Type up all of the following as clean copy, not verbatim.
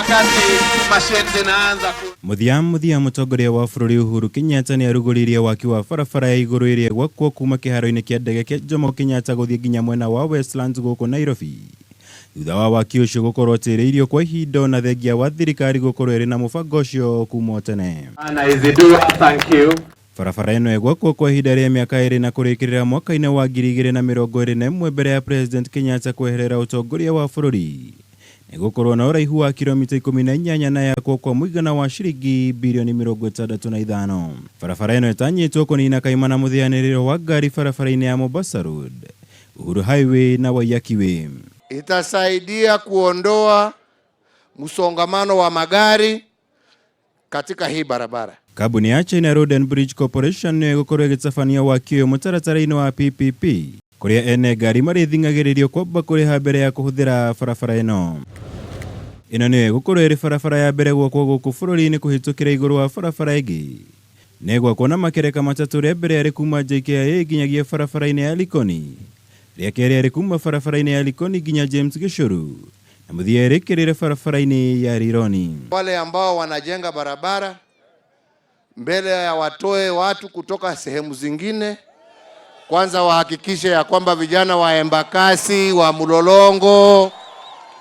wakati mashine zinaanza muthia mutongoria wa bururi Uhuru Kenyatta ni aruguririe waki wa barabara ya iguru iria gwakwo kuma kiharo-ini kia ndege kia Jomo Kenyatta guthii nginya mwena wa Westlands guku Nairobi. Thutha wa waki ucio gukorwo tiriirio kwa ihinda na thengia wa thirikari gukorwo iri na mubango ucio kuma tene. Thank you. Barabara ino igwakwo kwa ihinda ria miaka iri na kurikirira mwaka-ini wa 2021 mbere ya President Kenyatta kweherera utongoria wa bururi. Nigukorwo na uraihu wa kilomita 18 na yakwo kwa muigana wa shiringi bilioni 65. Barabara ino itanyitwo kunina kaimana muthianiriro wa ngari barabara-ini ya Mombasa Road, Uhuru Highway na Waiyaki Way. Itasaidia kuondoa msongamano wa magari katika hii barabara. Kabuni ya China Road and Bridge Corporation ni gukorwo igitsafania wakio mutaratara-ini wa PPP kuria ene ngari marithingagiririo kwamba kuriha mbere ya kuhuthira barabara ino. Ino ni gukorwo iri barabara ya mbere gwakwo guku bururi-ini kuhitukira iguru wa barabara ingi. Ni gwakwo na makereka matatu ria mbere yari kuma JKIA nginyagia barabara-ini ya Likoni, ria keri yari kuma barabara-ini ya Likoni nginya James Gishuru, na muthia yarikirire barabara-ini ya Rironi. Wale ambao wanajenga barabara mbele ya watoe watu kutoka sehemu zingine, kwanza wahakikishe ya kwamba vijana wa Embakasi, wa Mulolongo,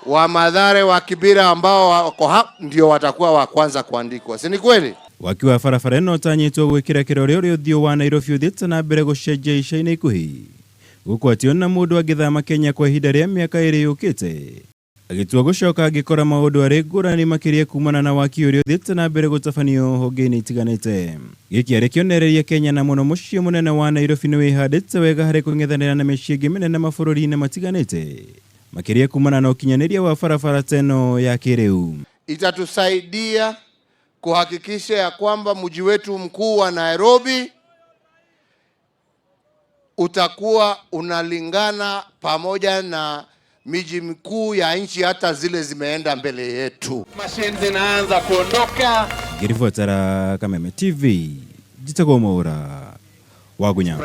wa Mathare, wa Kibira ambao wako hapa ndio watakuwa wa kwanza kuandikwa. Si ni kweli? Wakiwa barabara ino tanyitwo gwikira kirori uri uthio wa Nairobi uthite na mbere gucenjia ica-ini ikuhi. Gukwatio na mundu agithama Kenya kwa ihinda ria miaka iri yukite. Agitua gucoka agikora maundu ari ngurani makiria kumana na waki uri uthite na mbere gutafanio honge-ini itiganite. Giki ari kionereria Kenya na muno mucii munene wa Nairobi ni wihadite wega hari kung'ethanira na micii ingi minene mabũrũri-ini matiganite, makiria kumana na ukinyaniria wa barabara teno ya kiriu. Itatusaidia kuhakikisha ya kwamba mji wetu mkuu wa Nairobi utakuwa unalingana pamoja na miji mikuu ya nchi hata zile zimeenda mbele yetu. Mashine zinaanza kuondoka. Ngirifuatara Kameme TV, Jitagwo Mwaura, Wagunya.